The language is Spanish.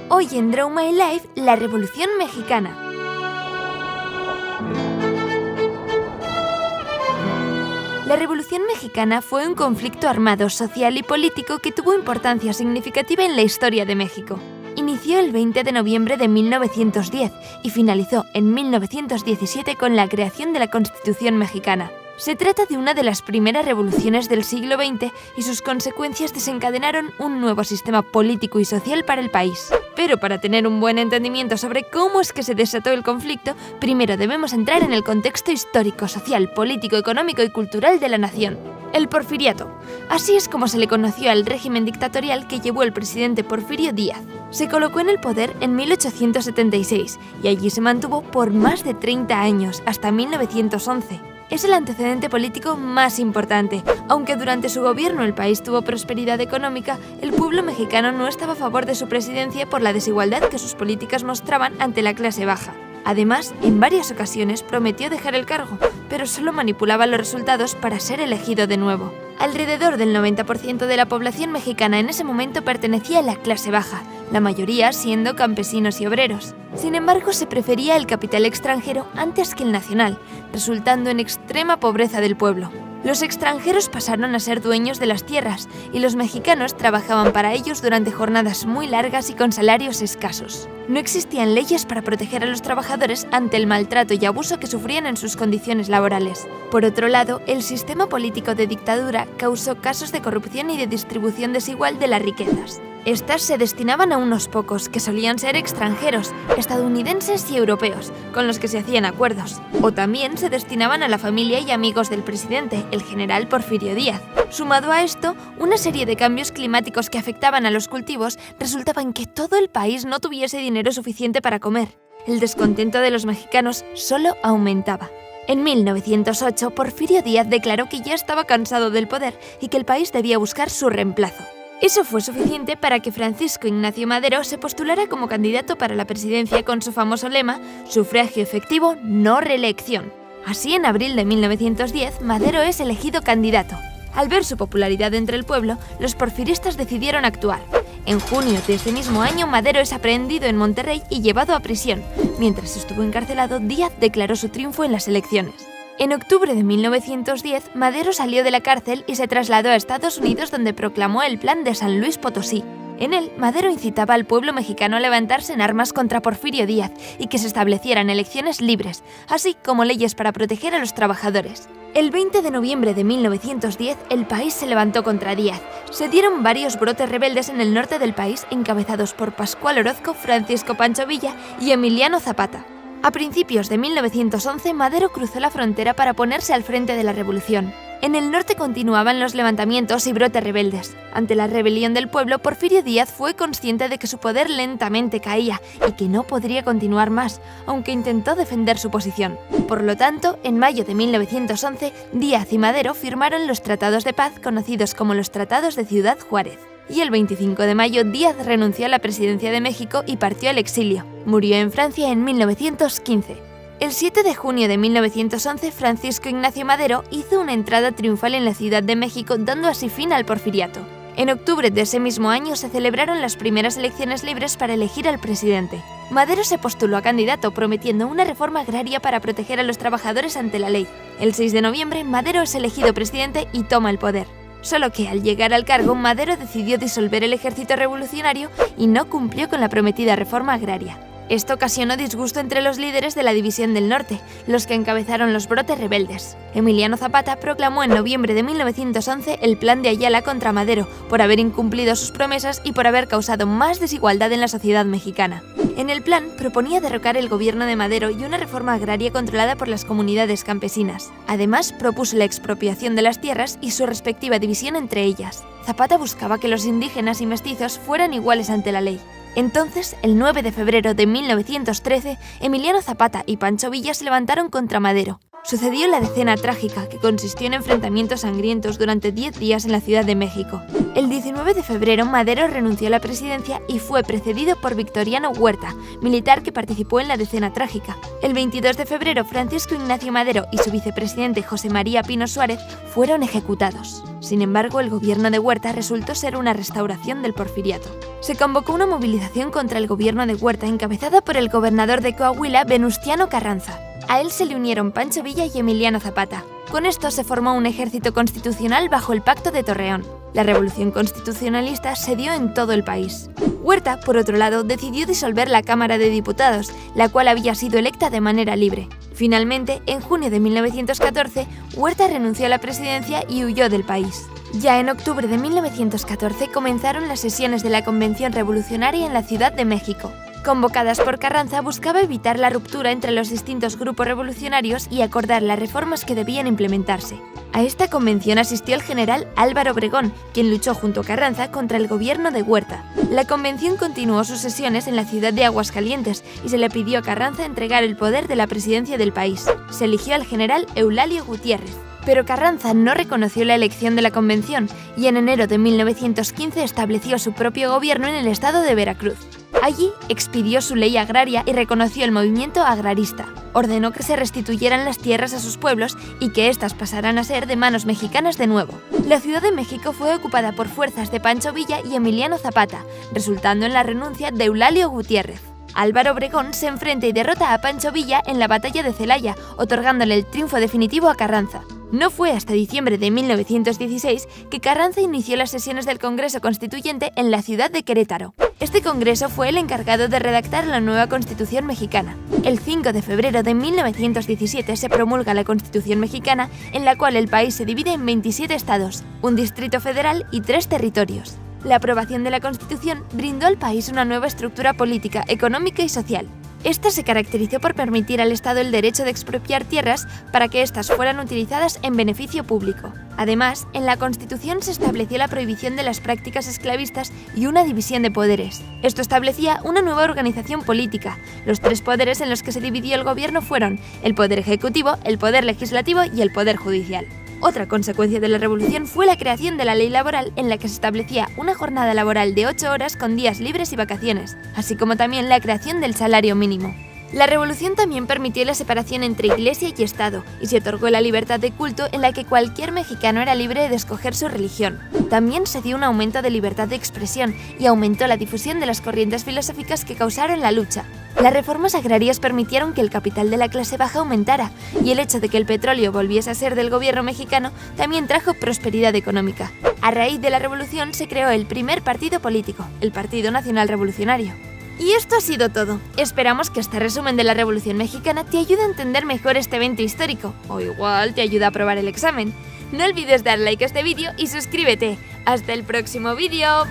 Hoy en Draw My Life, la Revolución Mexicana. La Revolución Mexicana fue un conflicto armado, social y político que tuvo importancia significativa en la historia de México. Inició el 20 de noviembre de 1910 y finalizó en 1917 con la creación de la Constitución Mexicana. Se trata de una de las primeras revoluciones del siglo XX y sus consecuencias desencadenaron un nuevo sistema político y social para el país. Pero para tener un buen entendimiento sobre cómo es que se desató el conflicto, primero debemos entrar en el contexto histórico, social, político, económico y cultural de la nación. El Porfiriato. Así es como se le conoció al régimen dictatorial que llevó el presidente Porfirio Díaz. Se colocó en el poder en 1876 y allí se mantuvo por más de 30 años, hasta 1911. Es el antecedente político más importante. Aunque durante su gobierno el país tuvo prosperidad económica, el pueblo mexicano no estaba a favor de su presidencia por la desigualdad que sus políticas mostraban ante la clase baja. Además, en varias ocasiones prometió dejar el cargo, pero solo manipulaba los resultados para ser elegido de nuevo. Alrededor del 90% de la población mexicana en ese momento pertenecía a la clase baja, la mayoría siendo campesinos y obreros. Sin embargo, se prefería el capital extranjero antes que el nacional, resultando en extrema pobreza del pueblo. Los extranjeros pasaron a ser dueños de las tierras y los mexicanos trabajaban para ellos durante jornadas muy largas y con salarios escasos. No existían leyes para proteger a los trabajadores ante el maltrato y abuso que sufrían en sus condiciones laborales. Por otro lado, el sistema político de dictadura causó casos de corrupción y de distribución desigual de las riquezas. Estas se destinaban a unos pocos, que solían ser extranjeros, estadounidenses y europeos, con los que se hacían acuerdos. O también se destinaban a la familia y amigos del presidente, el general Porfirio Díaz. Sumado a esto, una serie de cambios climáticos que afectaban a los cultivos resultaba en que todo el país no tuviese dinero suficiente para comer. El descontento de los mexicanos solo aumentaba. En 1908, Porfirio Díaz declaró que ya estaba cansado del poder y que el país debía buscar su reemplazo. Eso fue suficiente para que Francisco Ignacio Madero se postulara como candidato para la presidencia con su famoso lema «Sufragio efectivo, no reelección». Así, en abril de 1910, Madero es elegido candidato. Al ver su popularidad entre el pueblo, los porfiristas decidieron actuar. En junio de ese mismo año, Madero es aprehendido en Monterrey y llevado a prisión. Mientras estuvo encarcelado, Díaz declaró su triunfo en las elecciones. En octubre de 1910, Madero salió de la cárcel y se trasladó a Estados Unidos, donde proclamó el Plan de San Luis Potosí. En él, Madero incitaba al pueblo mexicano a levantarse en armas contra Porfirio Díaz y que se establecieran elecciones libres, así como leyes para proteger a los trabajadores. El 20 de noviembre de 1910, el país se levantó contra Díaz. Se dieron varios brotes rebeldes en el norte del país, encabezados por Pascual Orozco, Francisco Pancho Villa y Emiliano Zapata. A principios de 1911, Madero cruzó la frontera para ponerse al frente de la revolución. En el norte continuaban los levantamientos y brotes rebeldes. Ante la rebelión del pueblo, Porfirio Díaz fue consciente de que su poder lentamente caía y que no podría continuar más, aunque intentó defender su posición. Por lo tanto, en mayo de 1911, Díaz y Madero firmaron los tratados de paz conocidos como los Tratados de Ciudad Juárez. Y el 25 de mayo, Díaz renunció a la presidencia de México y partió al exilio. Murió en Francia en 1915. El 7 de junio de 1911, Francisco Ignacio Madero hizo una entrada triunfal en la Ciudad de México, dando así fin al porfiriato. En octubre de ese mismo año se celebraron las primeras elecciones libres para elegir al presidente. Madero se postuló a candidato prometiendo una reforma agraria para proteger a los trabajadores ante la ley. El 6 de noviembre, Madero es elegido presidente y toma el poder. Solo que al llegar al cargo, Madero decidió disolver el ejército revolucionario y no cumplió con la prometida reforma agraria. Esto ocasionó disgusto entre los líderes de la División del Norte, los que encabezaron los brotes rebeldes. Emiliano Zapata proclamó en noviembre de 1911 el Plan de Ayala contra Madero, por haber incumplido sus promesas y por haber causado más desigualdad en la sociedad mexicana. En el plan proponía derrocar el gobierno de Madero y una reforma agraria controlada por las comunidades campesinas. Además, propuso la expropiación de las tierras y su respectiva división entre ellas. Zapata buscaba que los indígenas y mestizos fueran iguales ante la ley. Entonces, el 9 de febrero de 1913, Emiliano Zapata y Pancho Villa se levantaron contra Madero. Sucedió la Decena Trágica, que consistió en enfrentamientos sangrientos durante 10 días en la Ciudad de México. El 19 de febrero, Madero renunció a la presidencia y fue precedido por Victoriano Huerta, militar que participó en la Decena Trágica. El 22 de febrero, Francisco Ignacio Madero y su vicepresidente José María Pino Suárez fueron ejecutados. Sin embargo, el gobierno de Huerta resultó ser una restauración del porfiriato. Se convocó una movilización contra el gobierno de Huerta encabezada por el gobernador de Coahuila, Venustiano Carranza. A él se le unieron Pancho Villa y Emiliano Zapata. Con esto se formó un ejército constitucional bajo el Pacto de Torreón. La revolución constitucionalista se dio en todo el país. Huerta, por otro lado, decidió disolver la Cámara de Diputados, la cual había sido electa de manera libre. Finalmente, en junio de 1914, Huerta renunció a la presidencia y huyó del país. Ya en octubre de 1914 comenzaron las sesiones de la Convención Revolucionaria en la Ciudad de México. Convocadas por Carranza, buscaba evitar la ruptura entre los distintos grupos revolucionarios y acordar las reformas que debían implementarse. A esta convención asistió el general Álvaro Obregón, quien luchó junto a Carranza contra el gobierno de Huerta. La convención continuó sus sesiones en la ciudad de Aguascalientes y se le pidió a Carranza entregar el poder de la presidencia del país. Se eligió al general Eulalio Gutiérrez. Pero Carranza no reconoció la elección de la convención y en enero de 1915 estableció su propio gobierno en el estado de Veracruz. Allí expidió su ley agraria y reconoció el movimiento agrarista. Ordenó que se restituyeran las tierras a sus pueblos y que éstas pasaran a ser de manos mexicanas de nuevo. La Ciudad de México fue ocupada por fuerzas de Pancho Villa y Emiliano Zapata, resultando en la renuncia de Eulalio Gutiérrez. Álvaro Obregón se enfrenta y derrota a Pancho Villa en la batalla de Celaya, otorgándole el triunfo definitivo a Carranza. No fue hasta diciembre de 1916 que Carranza inició las sesiones del Congreso Constituyente en la ciudad de Querétaro. Este congreso fue el encargado de redactar la nueva Constitución mexicana. El 5 de febrero de 1917 se promulga la Constitución mexicana, en la cual el país se divide en 27 estados, un distrito federal y 3 territorios. La aprobación de la Constitución brindó al país una nueva estructura política, económica y social. Esta se caracterizó por permitir al Estado el derecho de expropiar tierras para que éstas fueran utilizadas en beneficio público. Además, en la Constitución se estableció la prohibición de las prácticas esclavistas y una división de poderes. Esto establecía una nueva organización política. Los 3 poderes en los que se dividió el gobierno fueron el poder ejecutivo, el poder legislativo y el poder judicial. Otra consecuencia de la revolución fue la creación de la ley laboral, en la que se establecía una jornada laboral de 8 horas con días libres y vacaciones, así como también la creación del salario mínimo. La revolución también permitió la separación entre Iglesia y Estado y se otorgó la libertad de culto, en la que cualquier mexicano era libre de escoger su religión. También se dio un aumento de libertad de expresión y aumentó la difusión de las corrientes filosóficas que causaron la lucha. Las reformas agrarias permitieron que el capital de la clase baja aumentara y el hecho de que el petróleo volviese a ser del gobierno mexicano también trajo prosperidad económica. A raíz de la revolución se creó el primer partido político, el Partido Nacional Revolucionario. Y esto ha sido todo. Esperamos que este resumen de la Revolución Mexicana te ayude a entender mejor este evento histórico, o igual te ayude a aprobar el examen. No olvides dar like a este vídeo y suscríbete. ¡Hasta el próximo vídeo!